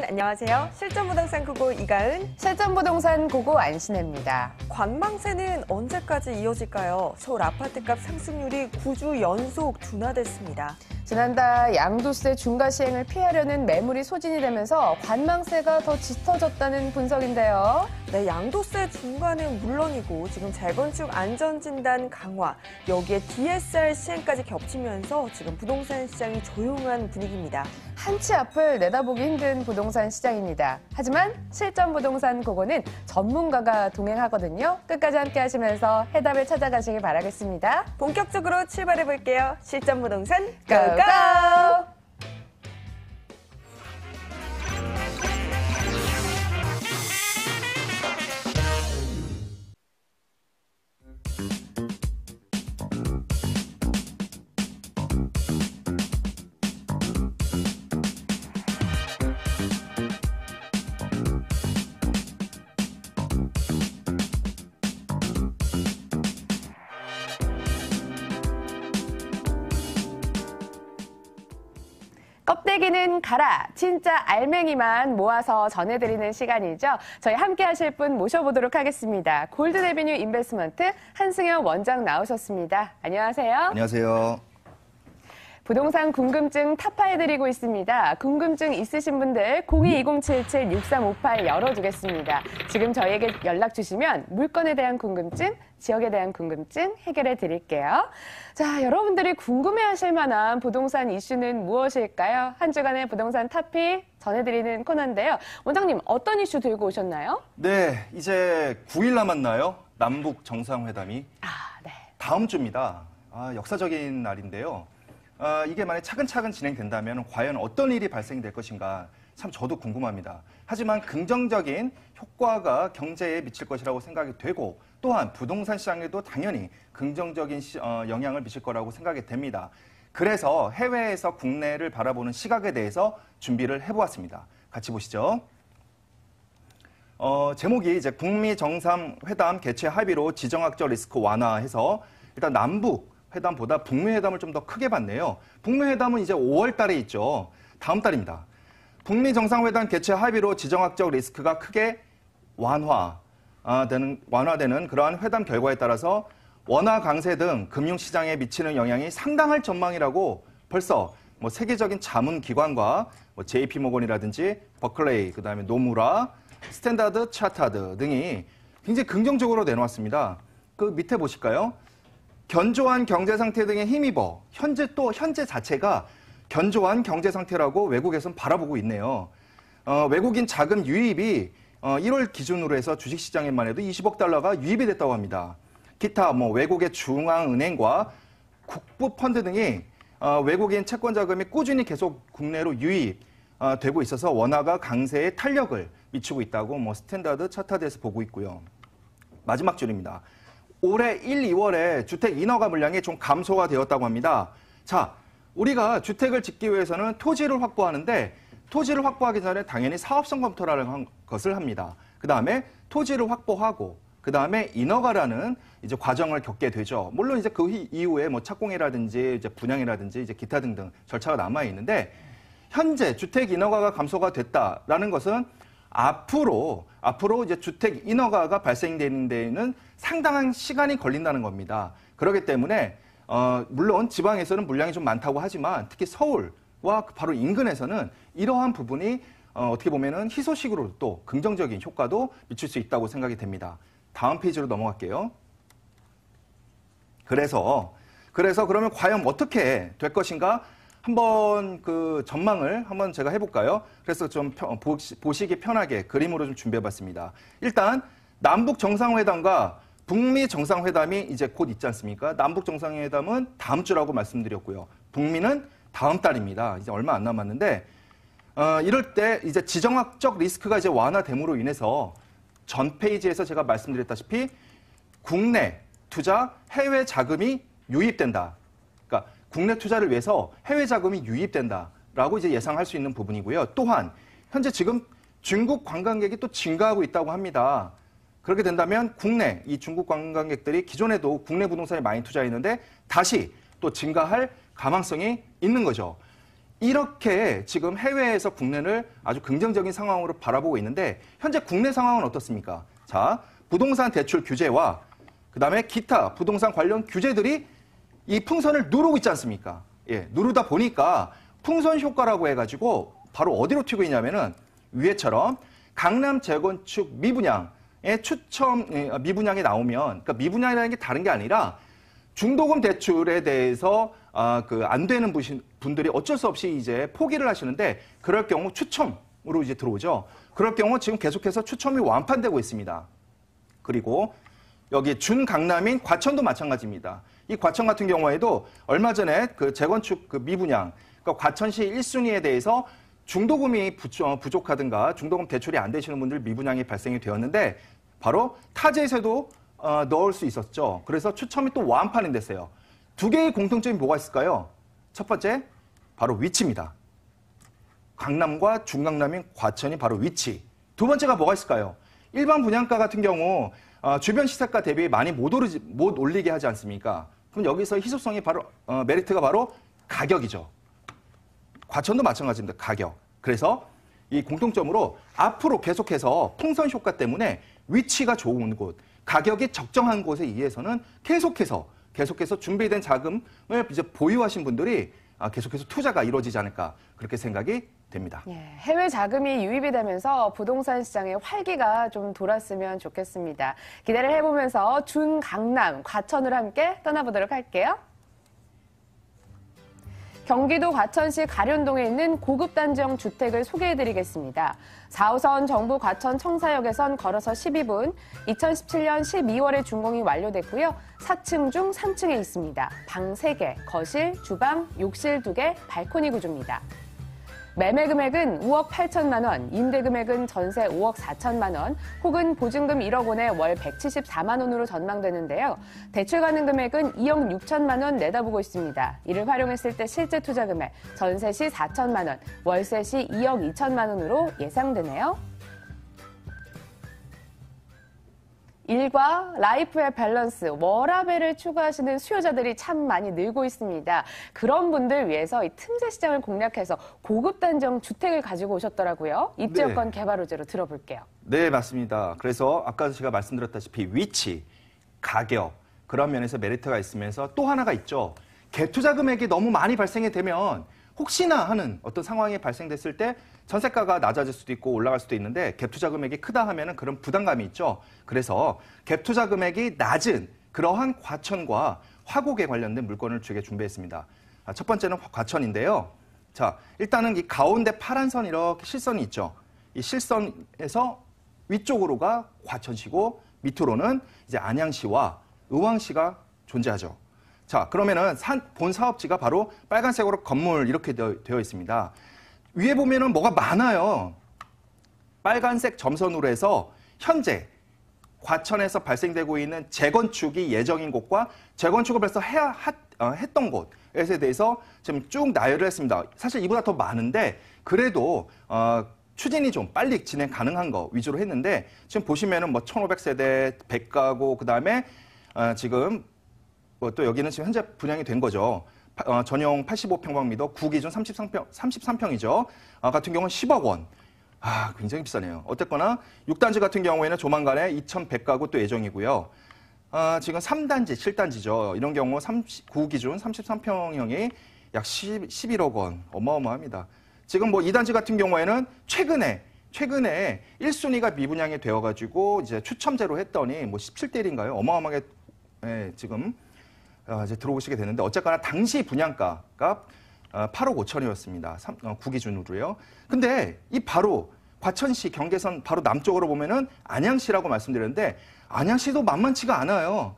안녕하세요. 실전부동산 고고 이가은, 실전부동산 고고 안신혜입니다. 관망세는 언제까지 이어질까요? 서울 아파트값 상승률이 9주 연속 둔화됐습니다. 지난달 양도세 중과 시행을 피하려는 매물이 소진이 되면서 관망세가 더 짙어졌다는 분석인데요. 네, 양도세 중과는 물론이고 지금 재건축 안전진단 강화, 여기에 DSR 시행까지 겹치면서 지금 부동산 시장이 조용한 분위기입니다. 한치 앞을 내다보기 힘든 부동산 시장입니다. 하지만 실전부동산 고고는 전문가가 동행하거든요. 끝까지 함께 하시면서 해답을 찾아가시길 바라겠습니다. 본격적으로 출발해볼게요. 실전부동산 고고! 껍데기는 가라. 진짜 알맹이만 모아서 전해드리는 시간이죠. 저희 함께 하실 분 모셔보도록 하겠습니다. 골든 에비뉴 인베스트먼트 한승현 원장 나오셨습니다. 안녕하세요. 안녕하세요. 부동산 궁금증 타파해드리고 있습니다. 궁금증 있으신 분들 02-2077-6358 열어두겠습니다. 지금 저희에게 연락 주시면 물건에 대한 궁금증, 지역에 대한 궁금증 해결해 드릴게요. 자, 여러분들이 궁금해하실 만한 부동산 이슈는 무엇일까요? 한 주간의 부동산 탑픽 전해드리는 코너인데요. 원장님, 어떤 이슈 들고 오셨나요? 네, 이제 9일 남았나요? 남북 정상회담이. 네. 다음 주입니다. 역사적인 날인데요. 이게 만약 차근차근 진행된다면 과연 어떤 일이 발생될 것인가 참 저도 궁금합니다. 하지만 긍정적인 효과가 경제에 미칠 것이라고 생각이 되고 또한 부동산 시장에도 당연히 긍정적인 영향을 미칠 거라고 생각이 됩니다. 그래서 해외에서 국내를 바라보는 시각에 대해서 준비를 해보았습니다. 같이 보시죠. 제목이 이제 북미 정상회담 개최 합의로 지정학적 리스크 완화해서 일단 남북 회담보다 북미 회담을 좀 더 크게 봤네요. 북미 회담은 이제 5월 달에 있죠. 다음 달입니다. 북미 정상회담 개최 합의로 지정학적 리스크가 크게 완화되는 그러한 회담 결과에 따라서 원화 강세 등 금융시장에 미치는 영향이 상당할 전망이라고 벌써 세계적인 자문기관과 JP모건이라든지 버클레이, 그다음에 노무라, 스탠다드 차타드 등이 굉장히 긍정적으로 내놓았습니다. 그 밑에 보실까요? 견조한 경제 상태 등에 힘입어 현재 자체가 견조한 경제 상태라고 외국에서는 바라보고 있네요. 외국인 자금 유입이 1월 기준으로 해서 주식시장에만 해도 20억 달러가 유입이 됐다고 합니다. 기타 외국의 중앙은행과 국부 펀드 등이 외국인 채권 자금이 꾸준히 계속 국내로 유입되고 있어서 원화가 강세에 탄력을 미치고 있다고 스탠다드 차타드에서 보고 있고요. 마지막 줄입니다. 올해 1, 2월에 주택 인허가 물량이 좀 감소가 되었다고 합니다. 자, 우리가 주택을 짓기 위해서는 토지를 확보하는데 토지를 확보하기 전에 당연히 사업성 검토라는 것을 합니다. 그 다음에 토지를 확보하고 그 다음에 인허가라는 이제 과정을 겪게 되죠. 물론 이제 그 이후에 착공이라든지 이제 분양이라든지 이제 기타 등등 절차가 남아 있는데 현재 주택 인허가가 감소가 됐다라는 것은 앞으로 이제 주택 인허가가 발생되는 데에는 상당한 시간이 걸린다는 겁니다. 그렇기 때문에 물론 지방에서는 물량이 좀 많다고 하지만 특히 서울과 바로 인근에서는 이러한 부분이 어떻게 보면은 희소식으로 또 긍정적인 효과도 미칠 수 있다고 생각이 됩니다. 다음 페이지로 넘어갈게요. 그래서 그러면 과연 어떻게 될 것인가? 한번 그 전망을 한번 제가 해볼까요? 그래서 좀 보시기 편하게 그림으로 좀 준비해봤습니다. 일단 남북 정상회담과 북미 정상회담이 이제 곧 있지 않습니까? 남북 정상회담은 다음 주라고 말씀드렸고요. 북미는 다음 달입니다. 이제 얼마 안 남았는데 이럴 때 이제 지정학적 리스크가 이제 완화됨으로 인해서 전 페이지에서 제가 말씀드렸다시피 국내 투자 해외 자금이 유입된다. 그러니까 국내 투자를 위해서 해외 자금이 유입된다라고 이제 예상할 수 있는 부분이고요. 또한 현재 지금 중국 관광객이 또 증가하고 있다고 합니다. 그렇게 된다면 국내 이 중국 관광객들이 기존에도 국내 부동산에 많이 투자했는데 다시 또 증가할 가망성이 있는 거죠. 이렇게 지금 해외에서 국내를 아주 긍정적인 상황으로 바라보고 있는데 현재 국내 상황은 어떻습니까? 자, 부동산 대출 규제와 그다음에 기타 부동산 관련 규제들이 이 풍선을 누르고 있지 않습니까? 예, 누르다 보니까 풍선 효과라고 해가지고 바로 어디로 튀고 있냐면은 위에처럼 강남 재건축 미분양의 추첨 미분양이 나오면 그러니까 미분양이라는 게 다른 게 아니라 중도금 대출에 대해서 안 되는 분들이 어쩔 수 없이 이제 포기를 하시는데 그럴 경우 추첨으로 이제 들어오죠. 그럴 경우 지금 계속해서 추첨이 완판되고 있습니다. 그리고 여기 준강남인 과천도 마찬가지입니다. 이 과천 같은 경우에도 얼마 전에 그 재건축 그 미분양, 그러니까 과천시 1순위에 대해서 중도금이 부족하든가 중도금 대출이 안 되시는 분들 미분양이 발생이 되었는데 바로 타지에서도 넣을 수 있었죠. 그래서 추첨이 또 완판이 됐어요. 두 개의 공통점이 뭐가 있을까요? 첫 번째, 바로 위치입니다. 강남과 중강남인 과천이 바로 위치. 두 번째가 뭐가 있을까요? 일반 분양가 같은 경우 주변 시세가 대비 많이 못 올리게 하지 않습니까? 그럼 여기서 희소성이 바로 메리트가 바로 가격이죠. 과천도 마찬가지입니다. 가격. 그래서 이 공통점으로 앞으로 계속해서 풍선 효과 때문에 위치가 좋은 곳, 가격이 적정한 곳에 의해서는 계속해서 준비된 자금을 이제 보유하신 분들이 계속해서 투자가 이루어지지 않을까 그렇게 생각이 됩니다. 예, 해외 자금이 유입이 되면서 부동산 시장의 활기가 좀 돌았으면 좋겠습니다. 기대를 해보면서 준강남, 과천을 함께 떠나보도록 할게요. 경기도 과천시 가련동에 있는 고급 단지형 주택을 소개해드리겠습니다. 4호선 정부 과천 청사역에선 걸어서 12분, 2017년 12월에 준공이 완료됐고요. 4층 중 3층에 있습니다. 방 3개, 거실, 주방, 욕실 2개, 발코니 구조입니다. 매매 금액은 5억 8천만 원, 임대 금액은 전세 5억 4천만 원, 혹은 보증금 1억 원에 월 174만 원으로 전망되는데요. 대출 가능 금액은 2억 6천만 원 내다보고 있습니다. 이를 활용했을 때 실제 투자 금액, 전세 시 4천만 원, 월세 시 2억 2천만 원으로 예상되네요. 일과 라이프의 밸런스, 워라밸을 추구하시는 수요자들이 참 많이 늘고 있습니다. 그런 분들 위해서 이 틈새 시장을 공략해서 고급 단지형 주택을 가지고 오셨더라고요. 입지여건 개발 호재로 들어볼게요. 네, 맞습니다. 그래서 아까 제가 말씀드렸다시피 위치, 가격, 그런 면에서 메리트가 있으면서 또 하나가 있죠. 갭투자 금액이 너무 많이 발생이 되면 혹시나 하는 어떤 상황이 발생됐을 때 전세가가 낮아질 수도 있고 올라갈 수도 있는데 갭투자 금액이 크다 하면은 그런 부담감이 있죠. 그래서 갭투자 금액이 낮은 그러한 과천과 화곡에 관련된 물건을 주게 준비했습니다. 첫 번째는 과천인데요. 자, 일단은 이 가운데 파란 선 이렇게 실선이 있죠. 이 실선에서 위쪽으로가 과천시고 밑으로는 이제 안양시와 의왕시가 존재하죠. 자, 그러면은 본 사업지가 바로 빨간색으로 건물 이렇게 되어 있습니다. 위에 보면은 뭐가 많아요. 빨간색 점선으로 해서 현재 과천에서 발생되고 있는 재건축이 예정인 곳과 재건축을 벌써 했던 곳에 대해서 지금 쭉 나열을 했습니다. 사실 이보다 더 많은데 그래도 추진이 좀 빨리 진행 가능한 거 위주로 했는데 지금 보시면은 뭐 1,500세대 100가구 그다음에 지금 또 여기는 지금 현재 분양이 된 거죠. 전용 85평방미터, 구기준 33평이죠. 같은 경우는 10억 원. 굉장히 비싸네요. 어쨌거나 6단지 같은 경우에는 조만간에 2,100가구 또 예정이고요. 지금 3단지, 7단지죠. 이런 경우 구기준 33평형이 약 11억 원. 어마어마합니다. 지금 뭐 2단지 같은 경우에는 최근에 1순위가 미분양이 되어가지고 이제 추첨제로 했더니 뭐 17대 1인가요? 어마어마하게 지금 이제 들어오시게 되는데 어쨌거나 당시 분양가가 8억 5천이었습니다. 구기준으로요. 근데 이 바로 과천시 경계선 바로 남쪽으로 보면은 안양시라고 말씀드렸는데 안양시도 만만치가 않아요.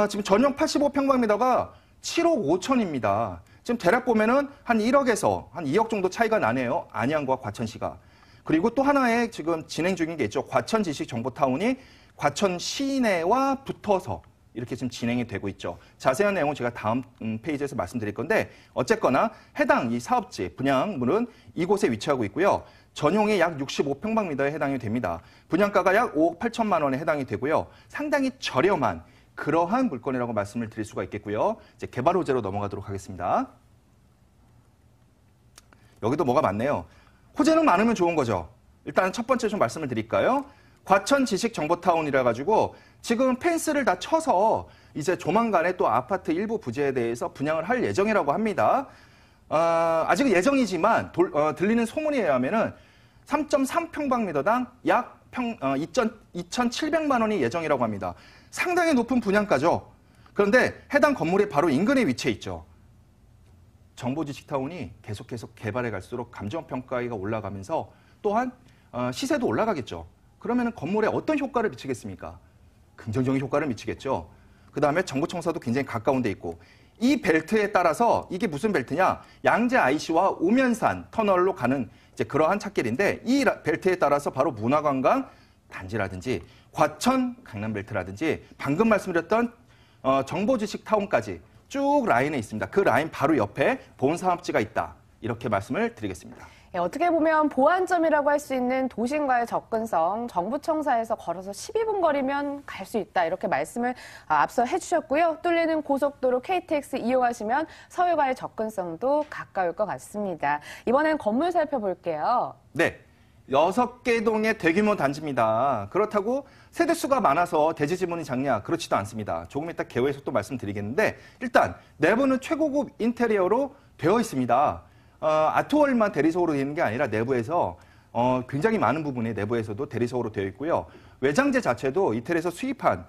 지금 전용 85평방미터가 7억 5천입니다. 지금 대략 보면은 한 1억에서 한 2억 정도 차이가 나네요. 안양과 과천시가. 그리고 또 하나의 지금 진행 중인 게 있죠. 과천지식정보타운이 과천 시내와 붙어서 이렇게 지금 진행이 되고 있죠. 자세한 내용은 제가 다음 페이지에서 말씀드릴 건데 어쨌거나 해당 이 사업지 분양물은 이곳에 위치하고 있고요. 전용이 약 65평방미터에 해당이 됩니다. 분양가가 약 5억 8천만 원에 해당이 되고요. 상당히 저렴한 그러한 물건이라고 말씀을 드릴 수가 있겠고요. 이제 개발 호재로 넘어가도록 하겠습니다. 여기도 뭐가 많네요. 호재는 많으면 좋은 거죠. 일단 첫 번째 좀 말씀을 드릴까요? 과천 지식정보타운이라 가지고 지금 펜스를 다 쳐서 이제 조만간에 또 아파트 일부 부지에 대해서 분양을 할 예정이라고 합니다. 아직은 예정이지만 들리는 소문에 의하면은 3.3평방미터당 약 2,700만 원이 예정이라고 합니다. 상당히 높은 분양가죠. 그런데 해당 건물이 바로 인근에 위치해 있죠. 정보지식타운이 계속 개발해 갈수록 감정평가가 올라가면서 또한 시세도 올라가겠죠. 그러면 건물에 어떤 효과를 미치겠습니까? 긍정적인 효과를 미치겠죠. 그다음에 정부청사도 굉장히 가까운 데 있고 이 벨트에 따라서 이게 무슨 벨트냐? 양재 IC와 오면산 터널로 가는 이제 그러한 찻길인데 이 벨트에 따라서 바로 문화관광 단지라든지 과천 강남벨트라든지 방금 말씀드렸던 정보지식타운까지 쭉 라인에 있습니다. 그 라인 바로 옆에 본사업지가 있다. 이렇게 말씀을 드리겠습니다. 예, 어떻게 보면 보안점이라고 할 수 있는 도심과의 접근성, 정부청사에서 걸어서 12분 거리면 갈 수 있다. 이렇게 말씀을 앞서 해주셨고요. 뚫리는 고속도로 KTX 이용하시면 서울과의 접근성도 가까울 것 같습니다. 이번엔 건물 살펴볼게요. 네. 6개 동의 대규모 단지입니다. 그렇다고 세대수가 많아서 대지 지분이 작냐? 그렇지도 않습니다. 조금 이따 개요에서 또 말씀드리겠는데 일단 내부는 최고급 인테리어로 되어 있습니다. 아트월만 대리석으로 되어 있는 게 아니라 내부에서 굉장히 많은 부분이 내부에서도 대리석으로 되어 있고요. 외장재 자체도 이태리에서 수입한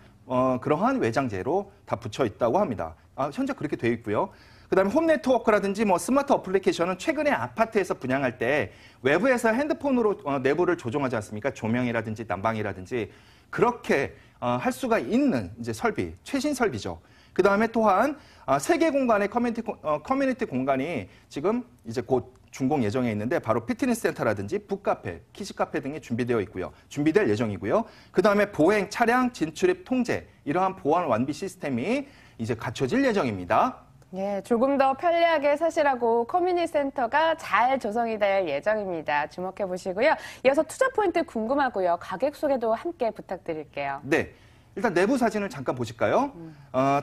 그러한 외장재로 다 붙여 있다고 합니다. 현재 그렇게 되어 있고요. 그다음에 홈 네트워크라든지 뭐 스마트 어플리케이션은 최근에 아파트에서 분양할 때 외부에서 핸드폰으로 내부를 조종하지 않습니까? 조명이라든지 난방이라든지 그렇게 할 수가 있는 이제 설비, 최신 설비죠. 그다음에 또한 세개 공간의 커뮤니티 공간이 지금 이제 곧 준공 예정에 있는데 바로 피트니스 센터라든지 북카페, 키즈카페 등이 준비되어 있고요. 준비될 예정이고요. 그다음에 보행, 차량 진출입 통제 이러한 보안 완비 시스템이 이제 갖춰질 예정입니다. 예, 조금 더 편리하게 사시라고 커뮤니티 센터가 잘 조성이 될 예정입니다. 주목해 보시고요. 이어서 투자 포인트 궁금하고요. 가격 소개도 함께 부탁드릴게요. 네. 일단 내부 사진을 잠깐 보실까요?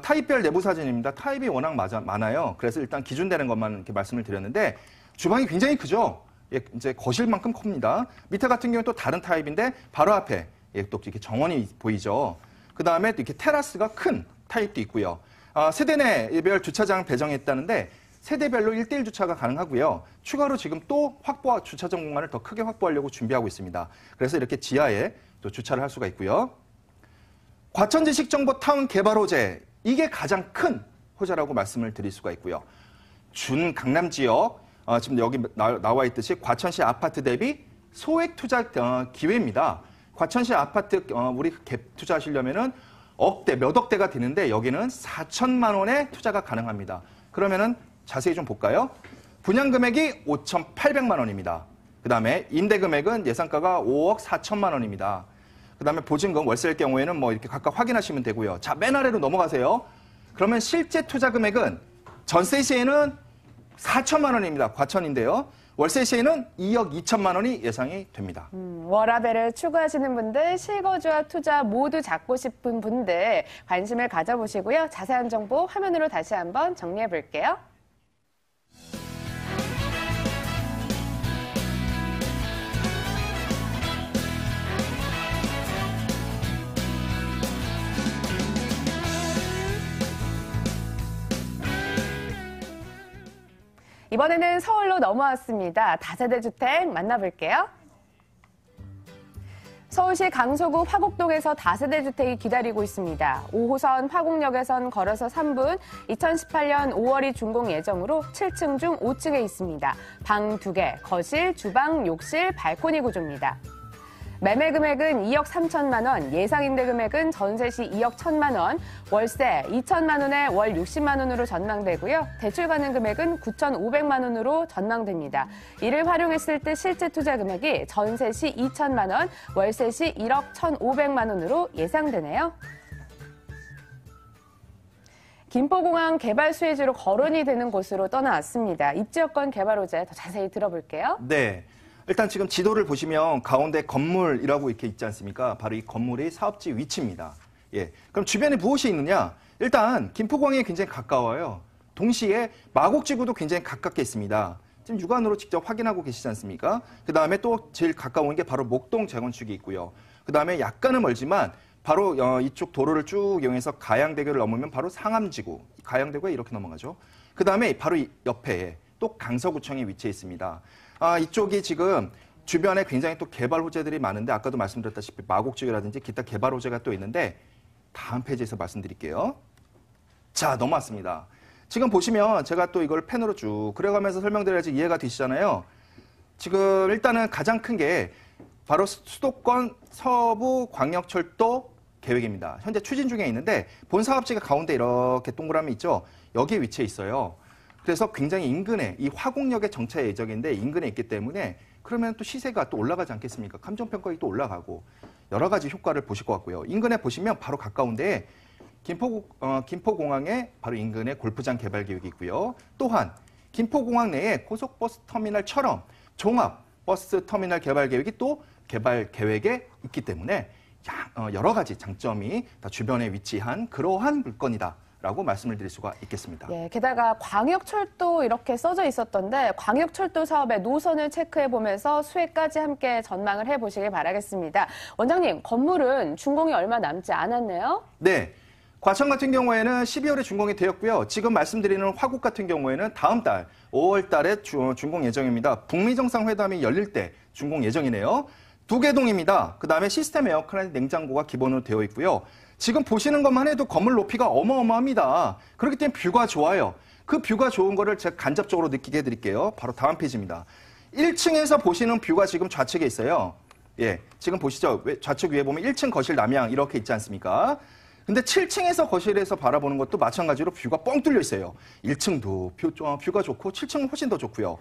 타입별 내부 사진입니다. 타입이 워낙 많아요. 그래서 일단 기준되는 것만 이렇게 말씀을 드렸는데 주방이 굉장히 크죠. 예, 이제 거실만큼 큽니다. 밑에 같은 경우는 또 다른 타입인데 바로 앞에 또 이렇게 정원이 보이죠. 그 다음에 이렇게 테라스가 큰 타입도 있고요. 세대내별 주차장 배정했다는데 세대별로 1:1 주차가 가능하고요. 추가로 지금 또 주차장 공간을 더 크게 확보하려고 준비하고 있습니다. 그래서 이렇게 지하에 또 주차를 할 수가 있고요. 과천지식정보타운 개발 호재, 이게 가장 큰 호재라고 말씀을 드릴 수가 있고요. 준 강남 지역, 지금 여기 나와 있듯이 과천시 아파트 대비 소액 투자 기회입니다. 과천시 아파트 우리 갭 투자하시려면은 몇 억대가 되는데 여기는 4천만 원의 투자가 가능합니다. 그러면은 자세히 좀 볼까요? 분양 금액이 5,800만 원입니다. 그다음에 임대 금액은 예상가가 5억 4천만 원입니다. 그다음에 보증금 월세일 경우에는 뭐 이렇게 각각 확인하시면 되고요. 자, 맨 아래로 넘어가세요. 그러면 실제 투자 금액은 전세 시에는 4천만 원입니다. 과천인데요. 월세 시에는 2억 2천만 원이 예상이 됩니다. 워라밸을 추구하시는 분들, 실거주와 투자 모두 잡고 싶은 분들 관심을 가져보시고요. 자세한 정보 화면으로 다시 한번 정리해 볼게요. 이번에는 서울로 넘어왔습니다. 다세대 주택 만나볼게요. 서울시 강서구 화곡동에서 다세대 주택이 기다리고 있습니다. 5호선 화곡역에선 걸어서 3분, 2018년 5월이 준공 예정으로 7층 중 5층에 있습니다. 방 2개, 거실, 주방, 욕실, 발코니 구조입니다. 매매 금액은 2억 3천만 원, 예상 임대 금액은 전세 시 2억 1천만 원, 월세 2천만 원에 월 60만 원으로 전망되고요. 대출 가능 금액은 9,500만 원으로 전망됩니다. 이를 활용했을 때 실제 투자 금액이 전세 시 2천만 원, 월세 시 1억 1,500만 원으로 예상되네요. 김포공항 개발 수혜지로 거론이 되는 곳으로 떠나왔습니다. 입지여건 개발 호재 더 자세히 들어볼게요. 네. 일단 지금 지도를 보시면 가운데 건물이라고 이렇게 있지 않습니까? 바로 이 건물의 사업지 위치입니다. 예. 그럼 주변에 무엇이 있느냐? 일단 김포공항에 굉장히 가까워요. 동시에 마곡지구도 굉장히 가깝게 있습니다. 지금 육안으로 직접 확인하고 계시지 않습니까? 그 다음에 또 제일 가까운 게 바로 목동 재건축이 있고요. 그 다음에 약간은 멀지만 바로 이쪽 도로를 쭉 이용해서 가양대교를 넘으면 바로 상암지구, 가양대교가 이렇게 넘어가죠. 그 다음에 바로 이 옆에 또 강서구청이 위치해 있습니다. 이쪽이 지금 주변에 굉장히 또 개발 호재들이 많은데 아까도 말씀드렸다시피 마곡지구라든지 기타 개발 호재가 또 있는데 다음 페이지에서 말씀드릴게요. 자, 넘어왔습니다. 지금 보시면 제가 또 이걸 펜으로 쭉 그려가면서 설명드려야지 이해가 되시잖아요. 지금 일단은 가장 큰 게 바로 수도권 서부광역철도 계획입니다. 현재 추진 중에 있는데 본 사업지가 가운데 이렇게 동그라미 있죠. 여기에 위치해 있어요. 그래서 굉장히 인근에 이 화곡역의 정차 예정인데 인근에 있기 때문에 그러면 또 시세가 또 올라가지 않겠습니까? 감정평가액도 올라가고 여러 가지 효과를 보실 것 같고요. 인근에 보시면 바로 가까운데 김포공항에 바로 인근에 골프장 개발 계획이 있고요. 또한 김포공항 내에 고속버스 터미널처럼 종합버스 터미널 개발 계획이 또 개발 계획에 있기 때문에 여러 가지 장점이 다 주변에 위치한 그러한 물건이다라고 말씀을 드릴 수가 있겠습니다. 예, 게다가 광역철도 이렇게 써져 있었던데 광역철도 사업의 노선을 체크해보면서 수혜까지 함께 전망을 해보시길 바라겠습니다. 원장님, 건물은 준공이 얼마 남지 않았네요? 네. 과천 같은 경우에는 12월에 준공이 되었고요. 지금 말씀드리는 화곡 같은 경우에는 다음 달 5월 달에 준공 예정입니다. 북미 정상회담이 열릴 때 준공 예정이네요. 2개 동입니다. 그다음에 시스템 에어컨 냉장고가 기본으로 되어 있고요. 지금 보시는 것만 해도 건물 높이가 어마어마합니다. 그렇기 때문에 뷰가 좋아요. 그 뷰가 좋은 거를 제가 간접적으로 느끼게 해드릴게요. 바로 다음 페이지입니다. 1층에서 보시는 뷰가 지금 좌측에 있어요. 예, 지금 보시죠. 좌측 위에 보면 1층 거실 남향 이렇게 있지 않습니까? 근데 7층에서 거실에서 바라보는 것도 마찬가지로 뷰가 뻥 뚫려 있어요. 1층도 뷰가 좋고 7층은 훨씬 더 좋고요.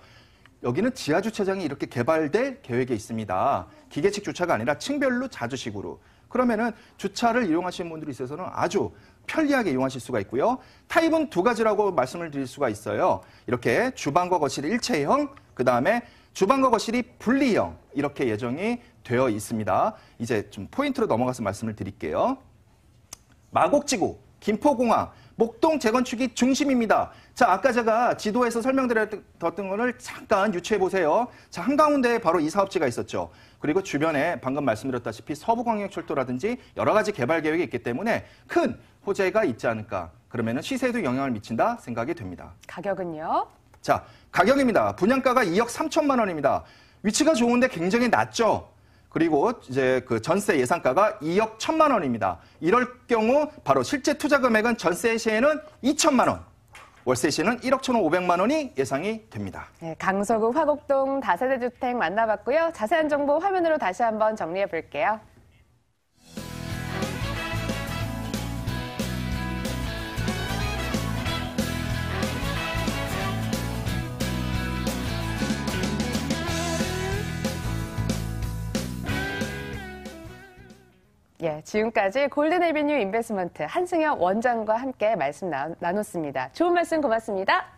여기는 지하 주차장이 이렇게 개발될 계획에 있습니다. 기계식 주차가 아니라 층별로 자주식으로. 그러면은 주차를 이용하시는 분들이 있어서는 아주 편리하게 이용하실 수가 있고요. 타입은 2가지라고 말씀을 드릴 수가 있어요. 이렇게 주방과 거실이 일체형, 그 다음에 주방과 거실이 분리형 이렇게 예정이 되어 있습니다. 이제 좀 포인트로 넘어가서 말씀을 드릴게요. 마곡지구, 김포공항, 목동 재건축이 중심입니다. 자, 아까 제가 지도에서 설명드렸던 거를 잠깐 유추해 보세요. 자, 한가운데에 바로 이 사업지가 있었죠. 그리고 주변에 방금 말씀드렸다시피 서부광역철도라든지 여러 가지 개발 계획이 있기 때문에 큰 호재가 있지 않을까. 그러면 시세에도 영향을 미친다 생각이 됩니다. 가격은요? 자, 가격입니다. 분양가가 2억 3천만 원입니다. 위치가 좋은데 굉장히 낮죠. 그리고 이제 그 전세 예상가가 2억 1천만 원입니다. 이럴 경우 바로 실제 투자 금액은 전세 시에는 2천만 원, 월세 시에는 1억 1,500만 원이 예상이 됩니다. 네, 강서구 화곡동 다세대 주택 만나봤고요. 자세한 정보 화면으로 다시 한번 정리해 볼게요. 예, 지금까지 골든 에비뉴 인베스트먼트 한승혁 원장과 함께 말씀 나눴습니다. 좋은 말씀 고맙습니다.